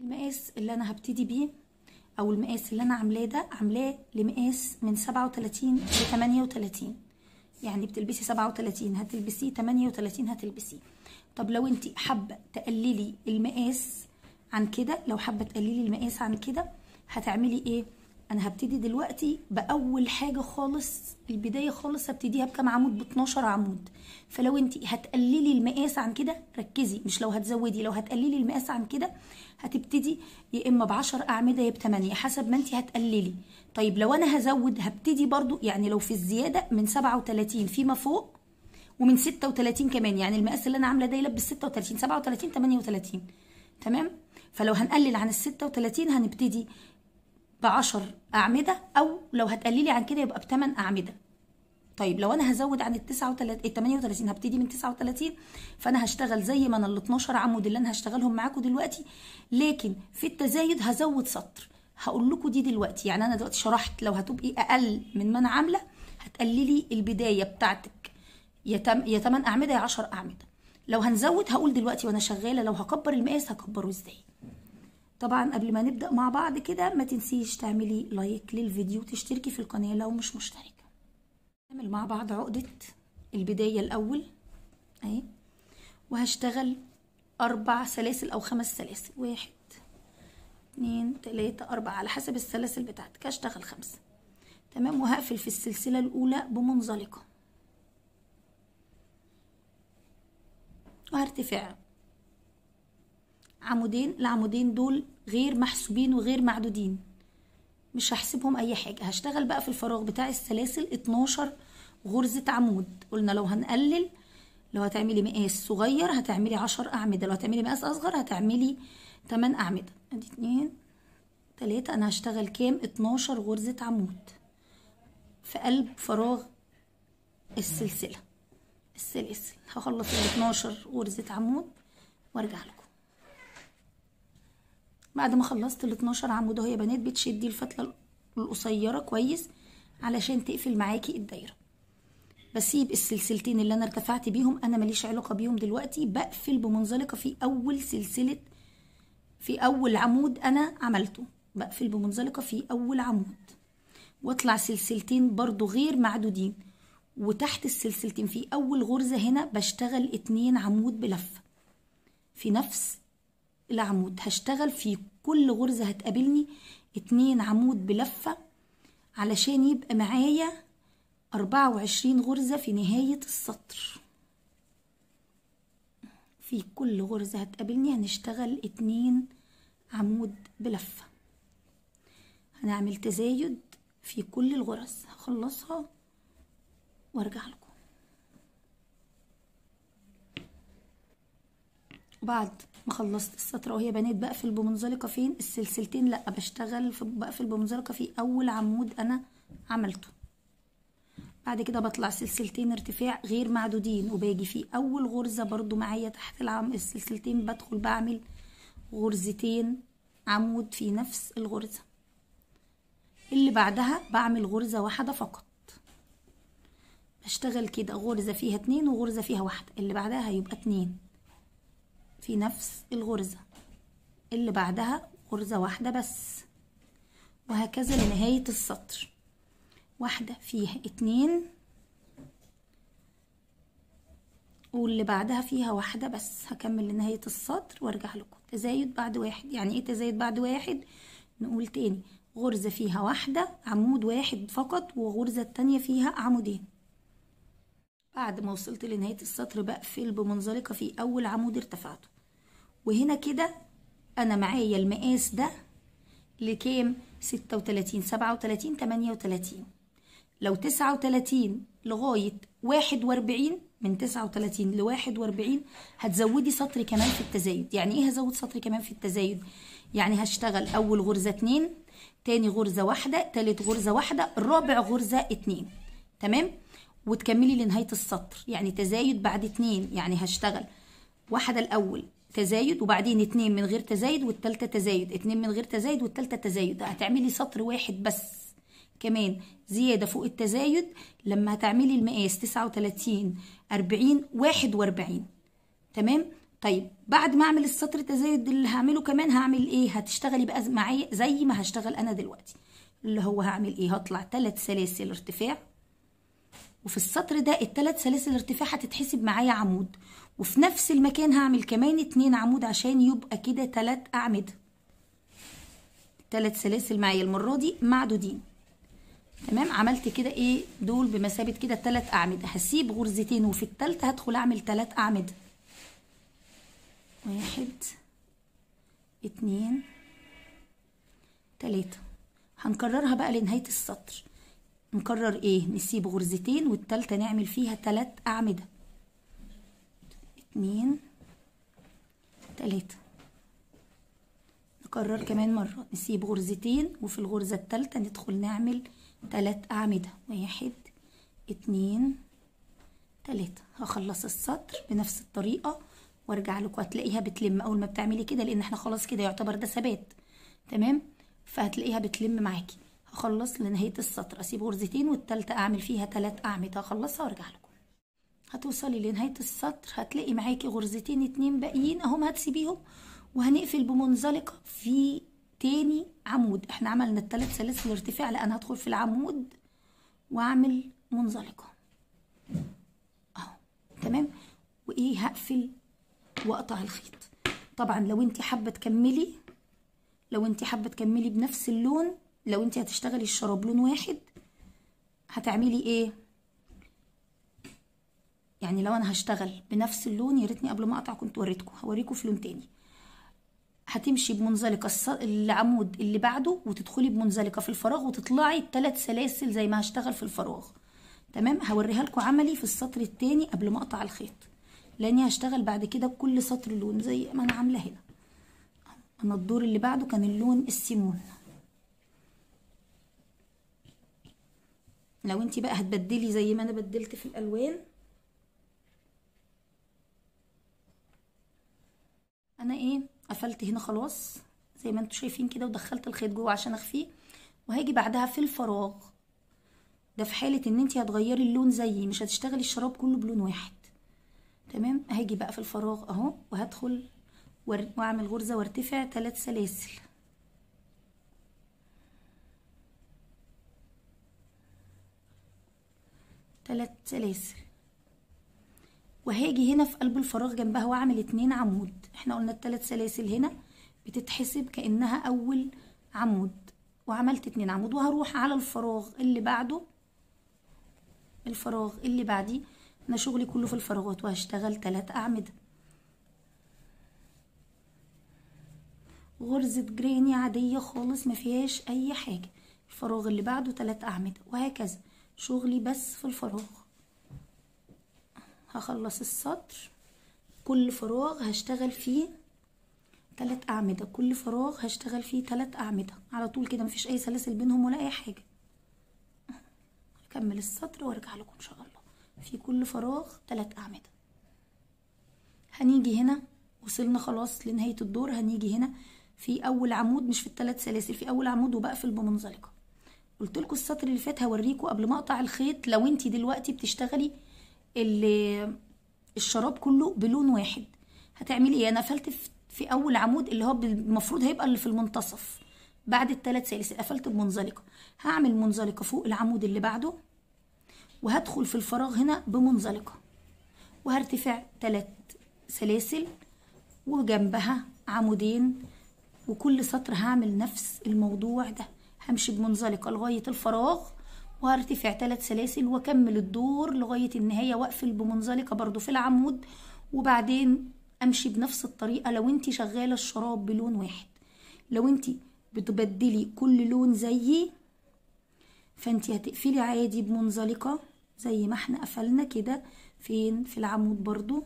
المقاس اللي انا هبتدي بيه او المقاس اللي انا عاملاه ده عاملاه لمقاس من 37 ل 38. يعني بتلبسي 37 هتلبسيه، 38 هتلبسيه. طب لو انت حابه تقللي المقاس عن كده، لو حابه تقللي المقاس عن كده هتعملي ايه؟ انا هبتدي دلوقتي باول حاجه خالص، البدايه خالص هبتديها بكام عمود؟ ب 12 عمود. فلو انت هتقللي المقاس عن كده ركزي، مش لو هتزودي، لو هتقللي المقاس عن كده هتبتدي يا اما ب 10 اعمده يا ب 8 حسب ما انت هتقللي. طيب لو انا هزود هبتدي برضو، يعني لو في الزياده من 37 فيما فوق ومن 36 كمان، يعني المقاس اللي انا عامله ده يلبس 36 37 38. تمام؟ فلو هنقلل عن ال 36 هنبتدي ب10 اعمده، او لو هتقللي عن كده يبقى ب8 اعمده. طيب لو انا هزود عن ال 38 هبتدي من 39، فانا هشتغل زي ما انا ال 12 عمود اللي انا هشتغلهم معاكم دلوقتي، لكن في التزايد هزود سطر. هقول لكم دي دلوقتي. يعني انا دلوقتي شرحت لو هتبقي اقل من ما انا عامله هتقللي البدايه بتاعتك يا 8 اعمده يا 10 اعمده. لو هنزود هقول دلوقتي وانا شغاله لو هكبر المقاس هكبره ازاي. طبعا قبل ما نبدا مع بعض كده ما تنسيش تعملي لايك للفيديو وتشتركي في القناه لو مش مشتركه. نعمل مع بعض عقده البدايه الاول اهي، وهشتغل 4 سلاسل او 5 سلاسل، 1 2 3 4 على حسب السلاسل بتاعتك. هشتغل 5. تمام؟ وهقفل في السلسله الاولى بمنزلقه، وهرتفع عمودين. العمودين دول غير محسوبين وغير معدودين، مش هحسبهم اي حاجه. هشتغل بقى في الفراغ بتاع السلاسل 12 غرزه عمود. قلنا لو هنقلل، لو هتعملي مقاس صغير هتعملي 10 اعمده، لو هتعملي مقاس اصغر هتعملي 8 اعمده. ادي 2 3. انا هشتغل كام؟ 12 غرزه عمود في قلب فراغ السلسله السلاسل. هخلص ال 12 غرزه عمود وارجع لكم. بعد ما خلصت ال 12 عمود اهو يا بنات، بتشدي الفتله القصيره كويس علشان تقفل معاكي الدايره. بسيب السلسلتين اللي انا ارتفعت بيهم، انا ماليش علاقه بيهم دلوقتي، بقفل بمنزلقه في اول سلسله، في اول عمود انا عملته، بقفل بمنزلقه في اول عمود، واطلع سلسلتين برضو غير معدودين، وتحت السلسلتين في اول غرزه هنا بشتغل 2 عمود بلفه في نفس العمود. هشتغل في كل غرزة هتقابلني 2 عمود بلفة علشان يبقى معايا 24 غرزة في نهاية السطر. في كل غرزة هتقابلني هنشتغل 2 عمود بلفة. هنعمل تزايد في كل الغرز. هخلصها وارجع لكم. بعد ما خلصت السطر وهي بنات بقفل بمنزلقه فين؟ السلسلتين لا، بقفل بمنزلقه في اول عمود انا عملته. بعد كده بطلع سلسلتين ارتفاع غير معدودين، وباجي في اول غرزه برضو معايا تحت السلسلتين بدخل بعمل غرزتين عمود في نفس الغرزه. اللي بعدها بعمل غرزه واحده فقط. بشتغل كده غرزه فيها 2 وغرزه فيها 1. اللي بعدها هيبقى 2 في نفس الغرزة، اللي بعدها غرزة واحدة بس، وهكذا لنهاية السطر. واحدة فيها 2 واللي بعدها فيها 1 بس. هكمل لنهاية السطر وارجع لكم. تزايد بعد 1. يعني ايه تزايد بعد 1؟ نقول تاني، غرزة فيها 1 عمود 1 فقط، وغرزة التانية فيها عمودين. بعد ما وصلت لنهاية السطر بقفل بمنزلقة في أول عمود ارتفعته. وهنا كده أنا معايا المقاس ده لكام؟ 36 37 38. لو 39 لغاية 41، من 39 ل41 هتزودي سطر كمان في التزايد. يعني ايه هزود سطر كمان في التزايد؟ يعني هشتغل أول غرزة 2، تاني غرزة 1، تالت غرزة 1، الرابع غرزة 2. تمام؟ وتكملي لنهاية السطر. يعني تزايد بعد 2، يعني هشتغل 1 الأول تزايد، وبعدين 2 من غير تزايد، والتالتة تزايد، 2 من غير تزايد، والتالتة تزايد. هتعملي سطر واحد بس كمان زيادة فوق التزايد لما هتعملي المقاس 39 40 41. تمام؟ طيب بعد ما اعمل السطر التزايد اللي هعمله كمان هعمل ايه؟ هتشتغلي بقى معايا زي ما هشتغل انا دلوقتي، اللي هو هعمل ايه؟ هطلع 3 سلاسل ارتفاع، وفي السطر ده ال3 سلاسل ارتفاع هتتحسب معايا عمود، وفي نفس المكان هعمل كمان 2 عمود عشان يبقى كده 3 اعمده. 3 سلاسل معايا المره دي معدودين. تمام، عملت كده ايه؟ دول بمثابه كده 3 اعمده. هسيب غرزتين وفي الثالثه هدخل اعمل 3 اعمده. 1 2 3. هنكررها بقى لنهايه السطر. نكرر ايه؟ نسيب غرزتين والتالتة نعمل فيها 3 اعمدة. 2 3. نكرر كمان مرة، نسيب غرزتين وفي الغرزة التالتة ندخل نعمل 3 اعمدة. 1 2 3. هخلص السطر بنفس الطريقة وارجع لكم. هتلاقيها بتلم اول ما بتعملي كده، لان احنا خلاص كده يعتبر ده ثبات. تمام، فهتلاقيها بتلم معاكي. هخلص لنهاية السطر، اسيب غرزتين والتالتة اعمل فيها 3 اعمدة. هخلصها وارجع لكم. هتوصلي لنهاية السطر هتلاقي معاكي غرزتين 2 باقيين اهم، هتسيبيهم وهنقفل بمنزلقة في تاني عمود. احنا عملنا ال3 سلاسل ارتفاع، لا انا هدخل في العمود واعمل منزلقة اهو. تمام، وايه؟ هقفل واقطع الخيط. طبعا لو انت حابة تكملي بنفس اللون، لو انت هتشتغلي الشراب لون واحد هتعملي ايه؟ يعني لو انا هشتغل بنفس اللون، يا ريتني قبل ما اقطع كنت هوريكم في لون تاني. هتمشي بمنزلقه العمود اللي بعده وتدخلي بمنزلقه في الفراغ وتطلعي 3 سلاسل زي ما هشتغل في الفراغ. تمام، هوريها لكم عملي في السطر التاني قبل ما اقطع الخيط، لاني هشتغل بعد كده بكل سطر لون زي ما انا عامله هنا. انا الدور اللي بعده كان اللون السيمون. لو انت بقى هتبدلي زي ما انا بدلت في الالوان، انا ايه؟ قفلت هنا خلاص زي ما انتوا شايفين كده، ودخلت الخيط جوه عشان اخفيه، وهاجي بعدها في الفراغ. ده في حاله ان انت هتغيري اللون زيي، مش هتشتغلي الشراب كله بلون واحد. تمام، هاجي بقى في الفراغ اهو وهدخل واعمل غرزه وارتفع 3 سلاسل. وهاجي هنا في قلب الفراغ جنبها واعمل 2 عمود. احنا قلنا ال3 سلاسل هنا بتتحسب كأنها اول عمود، وعملت 2 عمود. وهروح على الفراغ اللي بعده، الفراغ اللي بعديه. انا شغلي كله في الفراغات، وهشتغل 3 اعمده. غرزة جراني عادية خالص ما فيهاش اي حاجة. الفراغ اللي بعده 3 اعمده، وهكذا شغلي بس في الفراغ. هخلص السطر، كل فراغ هشتغل فيه 3 اعمده، كل فراغ هشتغل فيه 3 اعمده على طول كده، مفيش اي سلاسل بينهم ولا اي حاجه. هكمل السطر وارجع لكم ان شاء الله. في كل فراغ 3 اعمده. هنيجي هنا، وصلنا خلاص لنهايه الدور. هنيجي هنا في اول عمود، مش في ال3 سلاسل، في اول عمود وبقفل بمنزلقه. قلت لكم السطر اللي فات هوريكم قبل ما اقطع الخيط، لو انت دلوقتي بتشتغلي الشراب كله بلون واحد هتعملي ايه؟ انا قفلت في اول عمود اللي هو المفروض هيبقى اللي في المنتصف بعد ال3 سلاسل، قفلت بمنزلقه. هعمل منزلقه فوق العمود اللي بعده، وهدخل في الفراغ هنا بمنزلقه، وهرتفع 3 سلاسل وجنبها عمودين. وكل سطر هعمل نفس الموضوع ده، همشي بمنزلقه لغايه الفراغ وهرتفع 3 سلاسل واكمل الدور لغايه النهايه، واقفل بمنزلقه برضو في العمود، وبعدين امشي بنفس الطريقه. لو انت شغاله الشراب بلون واحد، لو انت بتبدلي كل لون زيي فانت هتقفلي عادي بمنزلقه زي ما احنا قفلنا كده. فين؟ في العمود برضو،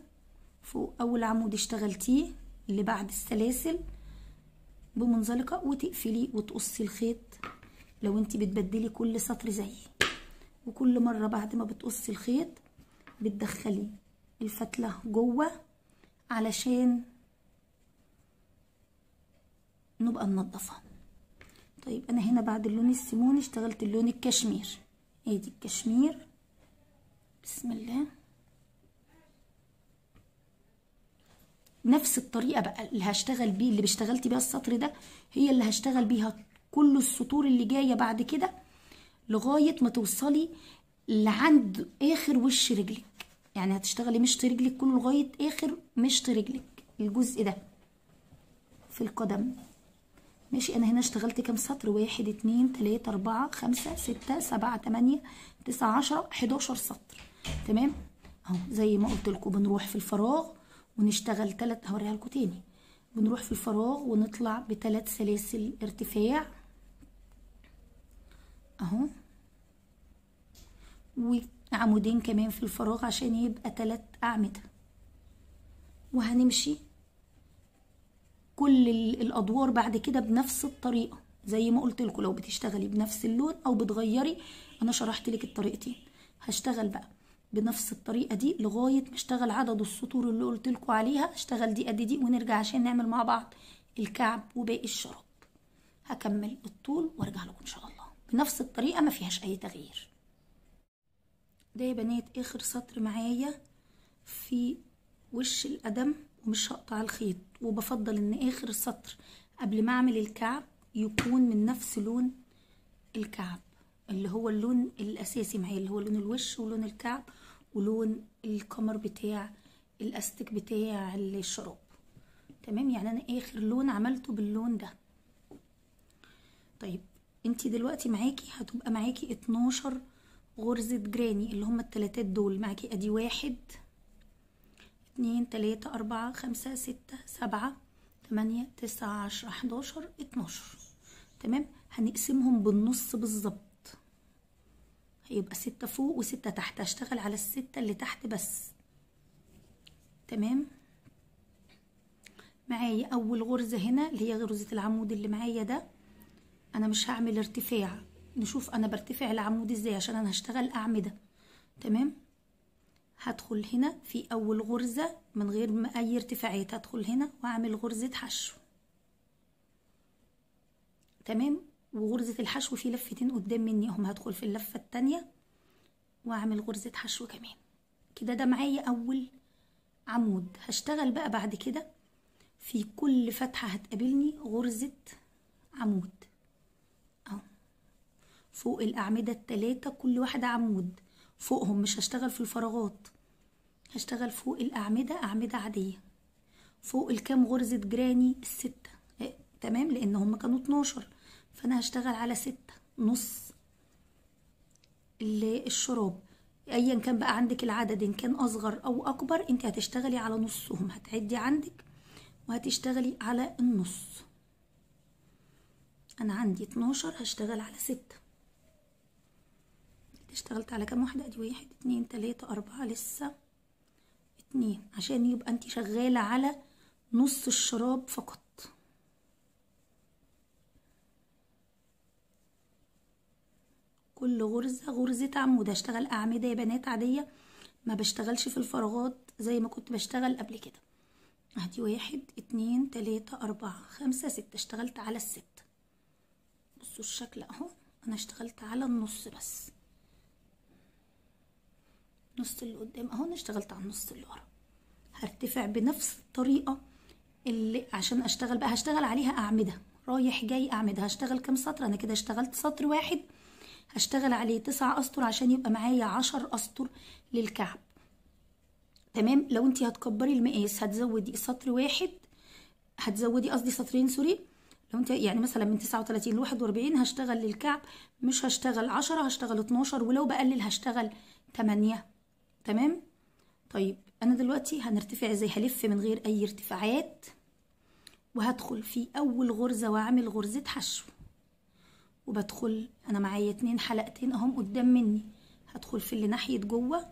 فوق اول عمود اشتغلتيه اللي بعد السلاسل بمنزلقه، وتقفلي وتقصي الخيط لو انت بتبدلي كل سطر زيي. وكل مره بعد ما بتقصي الخيط بتدخلي الفتله جوه علشان نبقى ننضفها. طيب انا هنا بعد اللون السيمون اشتغلت اللون الكشمير. ادي الكشمير، بسم الله. نفس الطريقه بقى اللي هشتغل بيه، اللي اشتغلت بيها السطر ده، هي اللي هشتغل بيها كل السطور اللي جايه بعد كده لغايه ما توصلي لعند اخر وش رجلك. يعني هتشتغلي مشط رجلك كله لغايه اخر مشط رجلك، الجزء ده في القدم. ماشي. انا هنا اشتغلت كام سطر؟ 1 2 3 4 5 6 7 8 9 10 11 سطر. تمام اهو. زي ما قلت لكم بنروح في الفراغ ونشتغل 3، هوريها لكم تاني. بنروح في الفراغ ونطلع ب3 سلاسل ارتفاع اهو، وعمودين كمان في الفراغ عشان يبقى 3 اعمده. وهنمشي كل الادوار بعد كده بنفس الطريقه زي ما قلت لكم. لو بتشتغلي بنفس اللون او بتغيري، انا شرحت لك الطريقتين. هشتغل بقى بنفس الطريقه دي لغايه ما اشتغل عدد السطور اللي قلت لكم عليها. اشتغل دي قد دي ونرجع عشان نعمل مع بعض الكعب وباقي الشراب. هكمل الطول وارجع لكم ان شاء الله بنفس الطريقه ما فيهاش اي تغيير. ده يا بنات اخر سطر معايا في وش القدم، ومش هقطع الخيط. وبفضل ان اخر سطر قبل ما اعمل الكعب يكون من نفس لون الكعب، اللي هو اللون الاساسي معايا، اللي هو لون الوش ولون الكعب ولون الكمر بتاع الاستك بتاع الشراب. تمام. يعني انا اخر لون عملته باللون ده. طيب انتي دلوقتي معاكي هتبقى معاكي 12 غرزة جراني اللي هما التلاتات دول. معاكي ادي 1 2 3 4 5 6 7 8 9 10 11 12. تمام. هنقسمهم بالنص بالظبط، هيبقى 6 فوق و6 تحت. هشتغل على ال6 اللي تحت بس. تمام. معايا اول غرزة هنا اللي هي غرزة العمود اللي معايا ده. انا مش هعمل ارتفاع. نشوف انا برتفع العمود ازاي عشان انا هشتغل اعمدة. تمام. هدخل هنا في اول غرزة من غير ما اي ارتفاعات، هدخل هنا واعمل غرزة حشو. تمام. وغرزة الحشو في لفتين قدام مني اهم، هدخل في اللفة التانية واعمل غرزة حشو كمان كده. ده معايا اول عمود. هشتغل بقى بعد كده في كل فتحة هتقابلني غرزة عمود اهو، فوق الاعمدة التلاتة كل واحدة عمود فوقهم. مش هشتغل في الفراغات، هشتغل فوق الاعمدة اعمدة عادية فوق الكام غرزة جراني ال6. تمام. لان هم كانوا 12 فانا هشتغل على 6 نص الشراب. ايا كان بقى عندك العدد ان كان اصغر او اكبر، انت هتشتغلي على نصهم. هتعدي عندك وهتشتغلي على النص. انا عندي 12 هشتغل على 6. اشتغلت على كام واحدة؟ ادي 1 2 3 4 لسه 2 عشان يبقى انت شغالة على نص الشراب فقط. كل غرزة عمود. هشتغل اعمدة يا بنات عادية، ما بشتغلش في الفراغات زي ما كنت بشتغل قبل كده. ادي 1 2 3 4 5 6. اشتغلت على ال6. بصوا الشكل اهو. انا اشتغلت على النص بس، نص اللي قدام اهو. انا اشتغلت على النص اللي ورا. هرتفع بنفس الطريقة اللي عشان اشتغل بقى هشتغل عليها اعمدة رايح جاي اعمدة. هشتغل كام سطر؟ انا كده اشتغلت سطر واحد، هشتغل عليه 9 اسطر عشان يبقى معايا 10 اسطر للكعب. تمام. لو انتي هتكبري المقاس هتزودي سطر واحد، هتزودي قصدي سطرين سوري. لو انت يعني مثلا من 39 ل 41 هشتغل للكعب، مش هشتغل 10، هشتغل 12، ولو بقلل هشتغل 8. تمام. طيب انا دلوقتي هنرتفع ازاي؟ هلف من غير اي ارتفاعات وهدخل في اول غرزة واعمل غرزة حشو. وبدخل انا معايا 2 حلقتين اهم قدام مني، هدخل في اللي ناحية جوه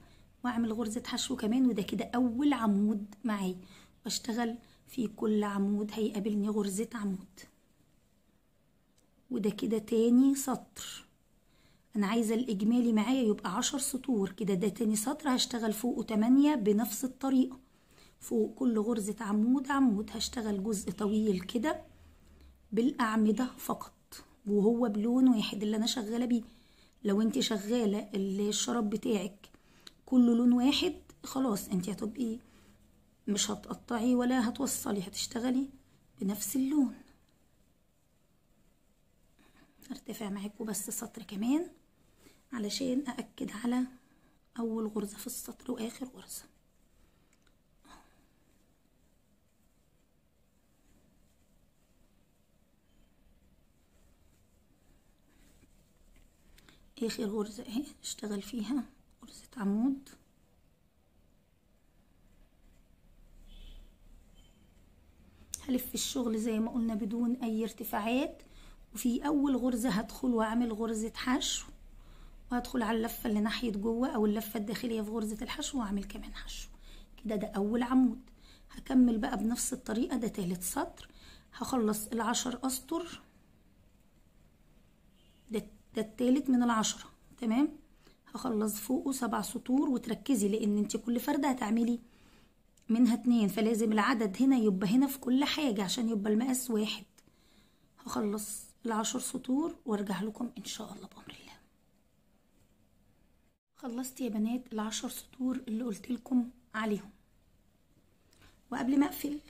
واعمل غرزة حشو كمان. وده كده اول عمود معايا، واشتغل في كل عمود هيقابلني غرزة عمود. وده كده تاني سطر. انا عايزة الاجمالي معايا يبقى 10 سطور كده. ده تاني سطر هشتغل فوقه 8 بنفس الطريقة. فوق كل غرزة عمود هشتغل جزء طويل كده بالاعمدة فقط، وهو بلون واحد اللي انا شغالة بيه. لو انت شغالة الشراب بتاعك كله لون واحد خلاص انت هتبقي مش هتقطعي ولا هتوصلي، هتشتغلي بنفس اللون. ارتفع معاكم بس سطر كمان علشان أأكد على أول غرزة في السطر وآخر غرزة. آخر غرزة اهي اشتغل فيها غرزة عمود، هلف الشغل زي ما قلنا بدون أي ارتفاعات، وفي أول غرزة هدخل وأعمل غرزة حشو، وهدخل على اللفة اللي ناحية جوه أو اللفة الداخلية في غرزة الحشو وأعمل كمان حشو كده. ده أول عمود. هكمل بقى بنفس الطريقة، ده تالت سطر. هخلص ال10 أسطر، ده التالت من ال10. تمام. هخلص فوقه 7 سطور، وتركزي لأن انت كل فردة هتعملي منها 2، فلازم العدد هنا يبقى هنا في كل حاجة عشان يبقى المقاس 1. هخلص ال10 سطور وارجع لكم ان شاء الله بأمر الله. خلصت يا بنات ال10 سطور اللي قلت لكم عليهم، وقبل ما اقفل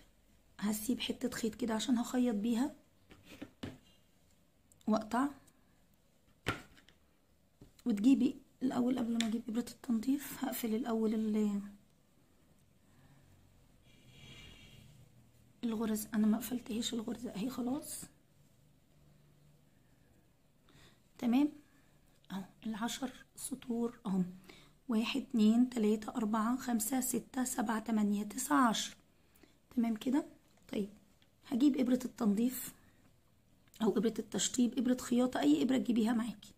هسيب حتة خيط كده عشان هخيط بيها واقطع. وتجيبي الاول قبل ما اجيب ابرة التنظيف هقفل الاول الغرز. انا ما قفلتهاش الغرزة اهي خلاص. تمام اهو ال10 سطور اهو، 1 2 3 4 5 6 7 8 9 10. تمام كده. طيب هجيب ابرة التنظيف او ابرة التشطيب، ابرة خياطة، اي ابرة تجيبيها معاكي.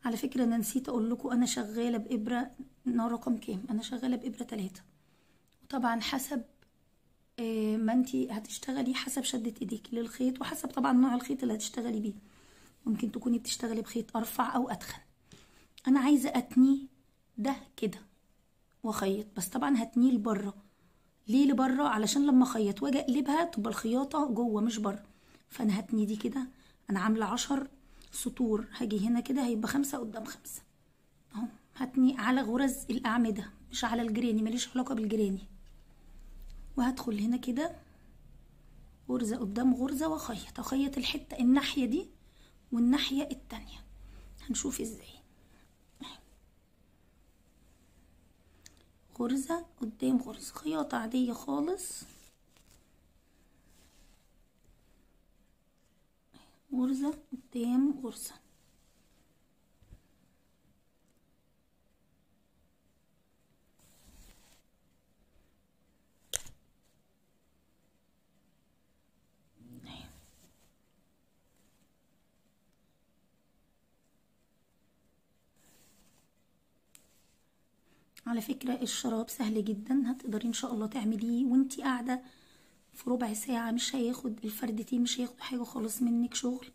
على فكرة انا نسيت اقول لكم انا شغالة بابرة نوع رقم كام. انا شغالة بابرة 3، وطبعا حسب ما انتي هتشتغلي، حسب شدة ايديكي للخيط، وحسب طبعا نوع الخيط اللي هتشتغلي بيه. ممكن تكوني بتشتغلي بخيط ارفع او اتخن. انا عايزة اتني ده كده واخيط، بس طبعا هتنيه لبره. ليه لبره؟ علشان لما اخيط واجي اقلبها تبقى الخياطة جوه مش بره. فانا هتني دي كده. انا عاملة 10 سطور، هاجي هنا كده هيبقى 5 قدام 5 اهو. هتني على غرز الاعمدة مش على الجراني، ماليش علاقة بالجراني. وهدخل هنا كده غرزة قدام غرزة واخيط. اخيط الحتة الناحية دي والناحية التانية. هنشوف ازاي. غرزة قدام غرزة، خياطة عادية خالص. غرزة قدام غرزة. على فكرة الشراب سهل جدا، هتقدري ان شاء الله تعمليه وانتي قاعدة في ربع ساعة. مش هياخد الفردتين، مش هياخد حاجة خالص منك شغل.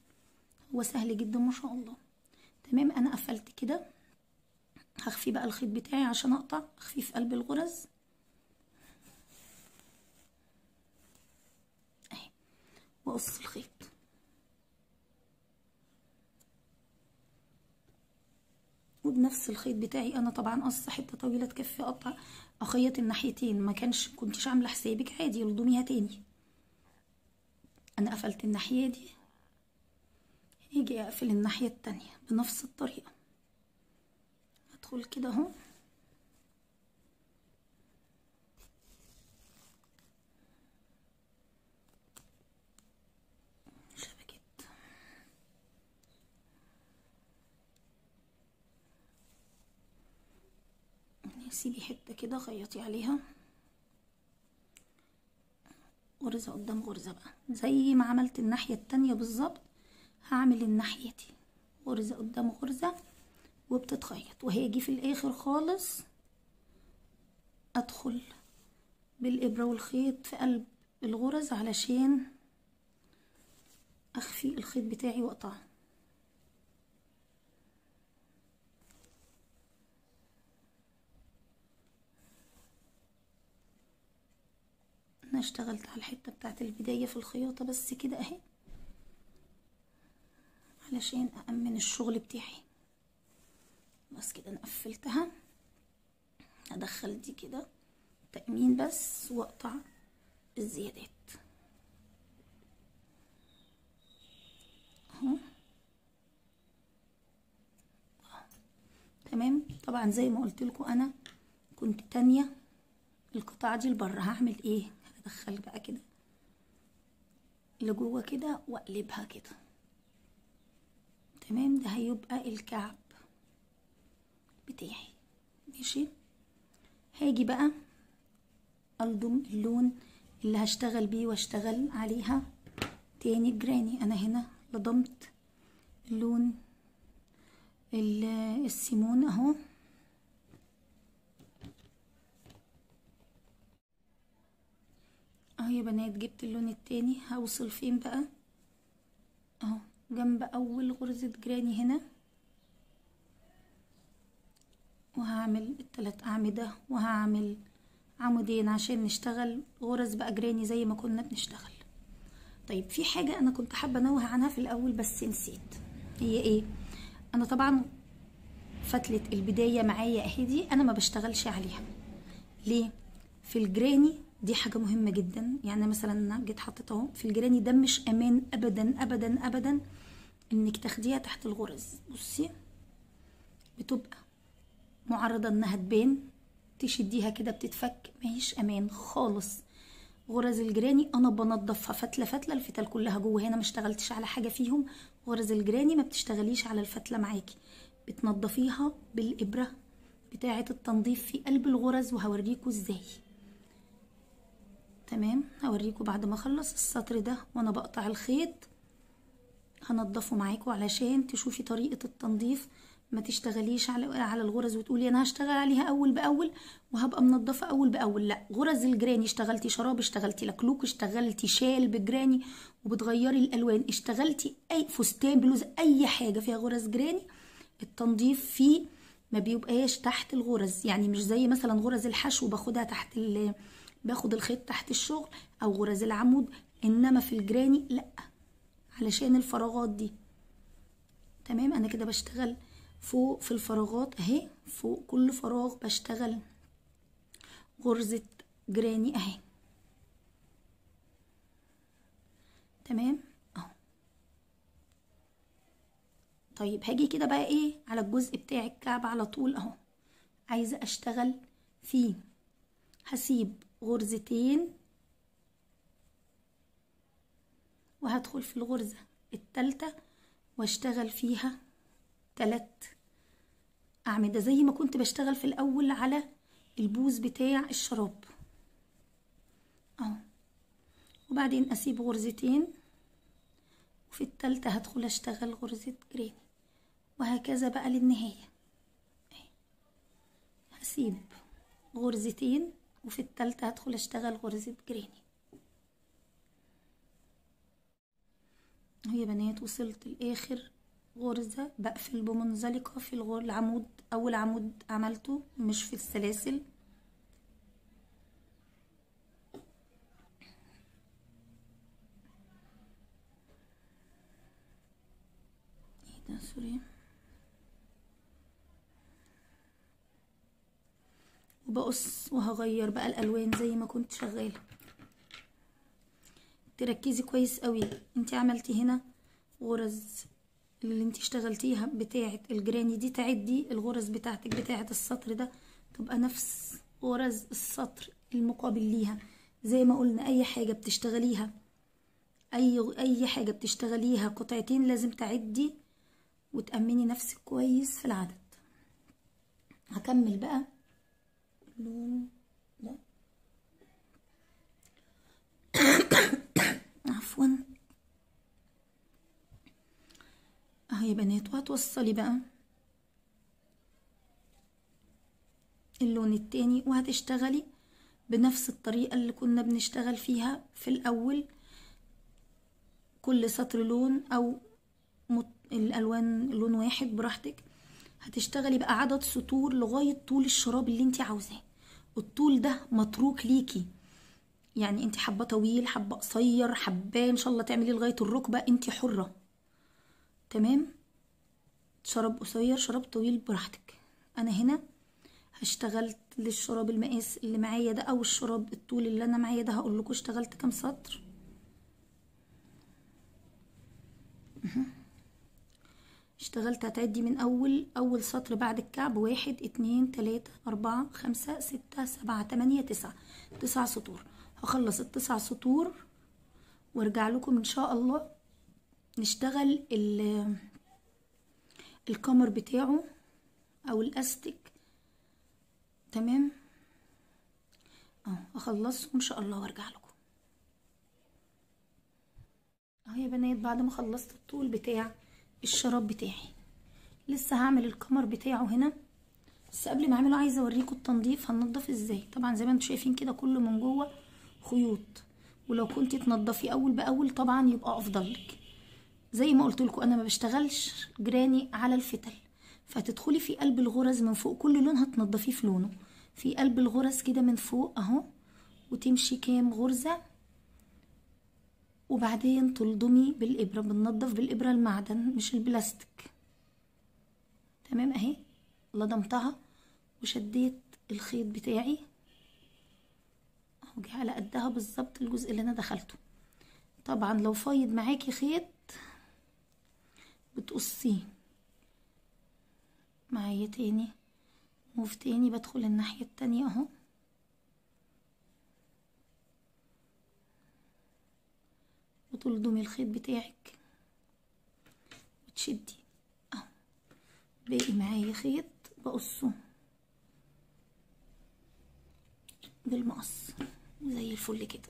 هو سهل جدا ما شاء الله. تمام. انا قفلت كده. هخفي بقى الخيط بتاعي عشان اقطع. اخفيه في قلب الغرز اهي، واقص الخيط. وبنفس الخيط بتاعي انا طبعا قص حته طويله تكفي اقطع. اخيط الناحيتين، ما كنتش عامله حسابك عادي الضميها تاني. انا قفلت الناحيه دي، هاجي اقفل الناحيه التانية بنفس الطريقه. ادخل كده اهو، شبكت. سيبي حته كده خيطي عليها. غرزه قدام غرزه بقى زي ما عملت الناحيه التانية بالظبط. هعمل الناحيه دي غرزه قدام غرزه وبتتخيط. وهاجي في الاخر خالص ادخل بالابره والخيط في قلب الغرز علشان اخفي الخيط بتاعي واقطعه. انا اشتغلت على الحته بتاعت البدايه في الخياطه بس كده اهي، علشان أأمن الشغل بتاعي. بس كده انا قفلتها. هدخل دي كده تأمين بس واقطع الزيادات اهو. تمام. طبعا زي ما قلت لكم انا كنت تانية القطعة دي لبره، هعمل ايه؟ هدخل بقى كده لجوه كده واقلبها كده. تمام. ده هيبقى الكعب بتاعي. ماشي. هاجي بقى الضم اللون اللي هشتغل بيه واشتغل عليها تاني جراني. انا هنا لضمت اللون السيمون اهو. اهو يا بنات جبت اللون التاني. هوصل فين بقى؟ اهو جنب اول غرزة جراني هنا، وهعمل الثلاث اعمدة وهعمل عمودين عشان نشتغل غرز بقى جراني زي ما كنا بنشتغل. طيب في حاجة انا كنت حابة انوه عنها في الاول بس نسيت، هي ايه؟ انا طبعا فتلة البداية معايا اهي دي انا ما بشتغلش عليها. ليه؟ في الجراني دي حاجة مهمة جدا. يعني مثلا انا جيت حطيت اهو في الجراني، ده مش امان ابدا ابدا ابدا انك تاخديها تحت الغرز. بصي بتبقى معرضة انها تبان، تشديها كده بتتفك، ماهيش امان خالص. غرز الجراني انا بنضفها فتله فتله، الفتل كلها جوه هنا ما اشتغلتش على حاجه فيهم. غرز الجراني ما بتشتغليش على الفتله معاكي، بتنضفيها بالابره بتاعه التنظيف في قلب الغرز، وهوريكم ازاي. تمام. هوريكم بعد ما اخلص السطر ده وانا بقطع الخيط هنضفه معاكم علشان تشوفي طريقه التنظيف. ما تشتغليش على الغرز وتقولي انا هشتغل عليها اول باول وهبقى منضفه اول باول. لا، غرز الجراني اشتغلتي شراب، اشتغلتي لكلوك، اشتغلتي شال بجراني وبتغيري الالوان، اشتغلتي اي فستان بلوز، اي حاجه فيها غرز جراني التنظيف فيه ما بيبقاش تحت الغرز. يعني مش زي مثلا غرز الحشو باخدها تحت باخد الخيط تحت الشغل، او غرز العمود. انما في الجراني لا، علشان الفراغات دي. تمام. انا كده بشتغل فوق في الفراغات اهي، فوق كل فراغ بشتغل غرزة جراني اهي. تمام اهو. طيب هاجي كده بقى ايه على الجزء بتاع الكعب على طول اهو، عايزة اشتغل فيه. هسيب غرزتين وهدخل في الغرزة التالتة واشتغل فيها 3 أعمدة زي ما كنت بشتغل في الأول على البوز بتاع الشراب اهو. وبعدين أسيب غرزتين وفي التالتة هدخل أشتغل غرزة جراني، وهكذا بقى للنهاية. هسيب غرزتين وفي التالتة هدخل أشتغل غرزة جراني اهو يا بنات. وصلت لآخر غرزة بقفل بمنزلقة في العمود، أول عمود عملته مش في السلاسل. ايه ده؟ سوري. وبقص وهغير بقى الألوان زي ما كنت شغالة. تركزي كويس قوي. انت عملتي هنا غرز اللي انت اشتغلتيها بتاعه الجراني دي، تعدي الغرز بتاعتك بتاعه السطر ده تبقى نفس غرز السطر المقابل ليها. زي ما قلنا اي حاجه بتشتغليها، اي حاجه بتشتغليها قطعتين لازم تعدي وتأمني نفسك كويس في العدد. هكمل بقى اللون ده عفوا اهو يا بنات. وهتوصلي بقى اللون التاني وهتشتغلي بنفس الطريقة اللي كنا بنشتغل فيها في الأول، كل سطر لون أو الألوان لون واحد براحتك. هتشتغلي بقى عدد سطور لغاية طول الشراب اللي انت عاوزاه. الطول ده متروك ليكي، يعني انت حابة طويل، حابة قصير، حابة ان شاء الله تعملي لغاية الركبة، انت حرة. تمام. شراب قصير شراب طويل براحتك. انا هنا اشتغلت للشراب المقاس اللي معايا ده او الشراب الطول اللي انا معايا ده، هقول لكم اشتغلت كام سطر. اشتغلت، هتعدي من اول سطر بعد الكعب 1 2 3 4 5 6 7 8 9، 9 سطور. هخلص ال9 سطور وارجع لكم ان شاء الله نشتغل الكمر بتاعه او الاستك. تمام اهو، هخلصه ان شاء الله وارجع لكم اهو يا بنات. بعد ما خلصت الطول بتاع الشراب بتاعي، لسه هعمل الكمر بتاعه هنا. بس قبل ما اعمله عايزه اوريكم التنظيف هننضف ازاي. طبعا زي ما انتم شايفين كده كله من جوه خيوط، ولو كنتي تنضفي اول باول طبعا يبقى افضل لك. زي ما قلت لكم انا ما بشتغلش جراني على الفتل، فتدخلي في قلب الغرز من فوق، كل لون هتنضفيه في لونه في قلب الغرز كده من فوق اهو، وتمشي كام غرزه، وبعدين تلضمي بالابره. بننضف بالابره المعدن مش البلاستيك. تمام اهي، لضمتها وشديت الخيط بتاعي اهو، جه على قدها بالظبط الجزء اللي انا دخلته. طبعا لو فايض معاكي خيط بتقصيه معايا تاني، موف تاني، بدخل الناحية التانية اهو، وتلضمي الخيط بتاعك وتشدي اهو. باقي معايا خيط بقصه بالمقص زي الفل كده.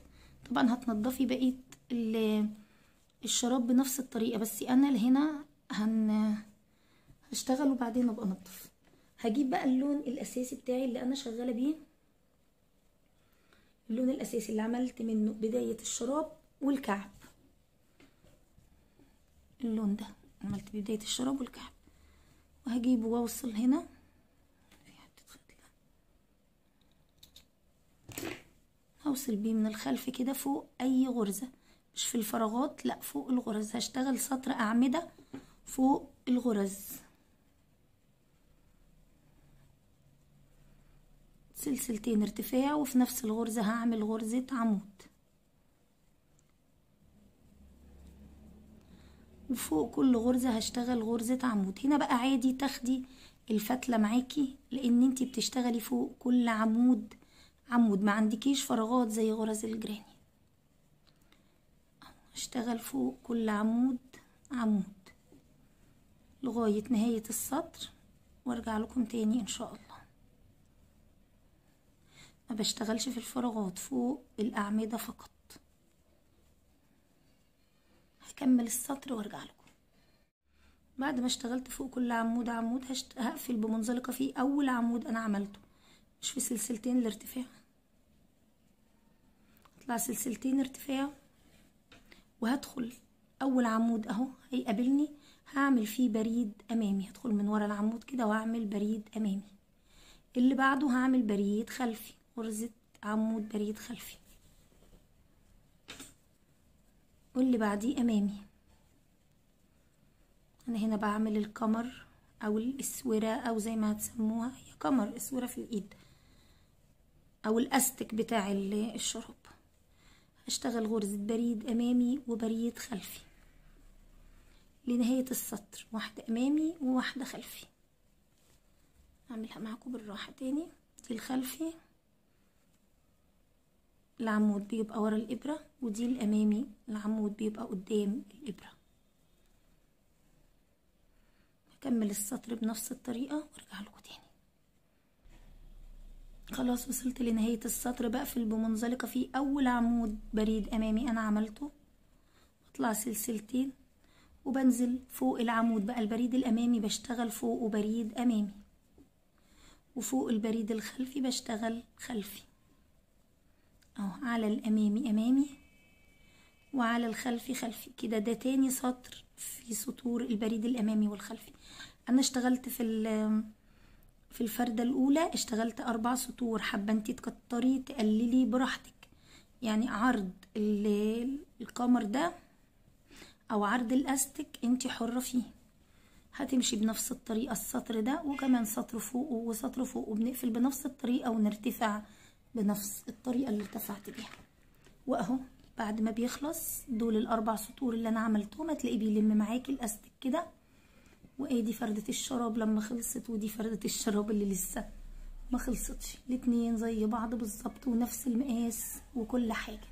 طبعا هتنضفي بقية الشراب بنفس الطريقة، بس انا هنا هشتغل وبعدين ابقى انضف. هجيب بقى اللون الاساسي بتاعي اللي انا شغالة بيه، اللون الاساسي اللي عملت منه بداية الشراب والكعب. اللون ده عملت بداية الشراب والكعب، وهجيبه واوصل هنا في حتة خيط، هوصل بيه من الخلف كده فوق اي غرزة، مش في الفراغات، لا فوق الغرز. هشتغل سطر اعمدة فوق الغرز، سلسلتين ارتفاع، وفي نفس الغرزة هعمل غرزة عمود، وفوق كل غرزة هشتغل غرزة عمود. هنا بقى عادي تاخدي الفتلة معاكي، لان انتي بتشتغلي فوق كل عمود عمود، ما عندكيش فراغات زي غرز الجراني. هشتغل فوق كل عمود عمود لغاية نهاية السطر وارجع لكم تاني ان شاء الله. ما بشتغلش في الفراغات، فوق الاعمدة فقط. هكمل السطر وارجع لكم. بعد ما اشتغلت فوق كل عمود عمود هقفل بمنزلقة في اول عمود انا عملته، مش في سلسلتين الارتفاع. اطلع سلسلتين ارتفاع وهدخل اول عمود اهو هيقابلني، هعمل فيه بريد امامي، هدخل من ورا العمود كده واعمل بريد امامي. اللي بعده هعمل بريد خلفي، غرزة عمود بريد خلفي، واللي بعديه امامي. انا هنا بعمل الكمر او الاسورة او زي ما هتسموها، هي كمر اسورة في الايد او الاستك بتاع الشراب. هشتغل غرزة بريد امامي وبريد خلفي لنهاية السطر، واحدة امامي وواحدة خلفي. اعملها معاكم بالراحة تاني. دي الخلفي، العمود بيبقى ورا الابرة، ودي الامامي العمود بيبقى قدام الابرة. هكمل السطر بنفس الطريقة وارجع لكم تاني. خلاص وصلت لنهاية السطر، بقفل بمنزلقة في اول عمود بريد امامي انا عملته، بطلع سلسلتين وبنزل فوق العمود بقى البريد الامامي، بشتغل فوقه بريد امامي، وفوق البريد الخلفي بشتغل خلفي اهو، على الامامي امامي وعلى الخلفي خلفي كده. ده تاني سطر في سطور البريد الامامي والخلفي. انا اشتغلت في الفردة الاولى اشتغلت 4 سطور، حابة انتي تكتري تقللي براحتك، يعني عرض الكمر ده او عرض الاستك انتي حرة فيه. هتمشي بنفس الطريقة السطر ده وكمان سطر فوق وسطر فوق، وبنقفل بنفس الطريقة ونرتفع بنفس الطريقة اللي ارتفعت بيها. واهو بعد ما بيخلص دول الاربع سطور اللي انا عملتهم هتلاقيه بيلم معاكي الاستك كده. وادي فردة الشراب لما خلصت، ودي فردة الشراب اللي لسه ما خلصتش. الاتنين زي بعض بالظبط ونفس المقاس وكل حاجة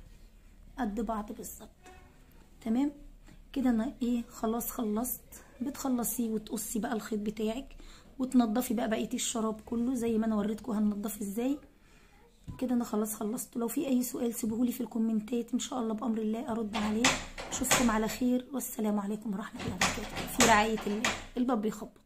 قد بعض بالظبط. تمام كده انا خلاص خلصت. بتخلصيه وتقصي بقى الخيط بتاعك وتنضفي بقى بقية الشراب كله زي ما انا وريتكم هننضف ازاي. كده انا خلاص خلصت. لو في اي سؤال سيبوهولي في الكومنتات ان شاء الله بامر الله ارد عليه. اشوفكم على خير والسلام عليكم ورحمه الله وبركاته. في رعايه الله. الباب بيخبط.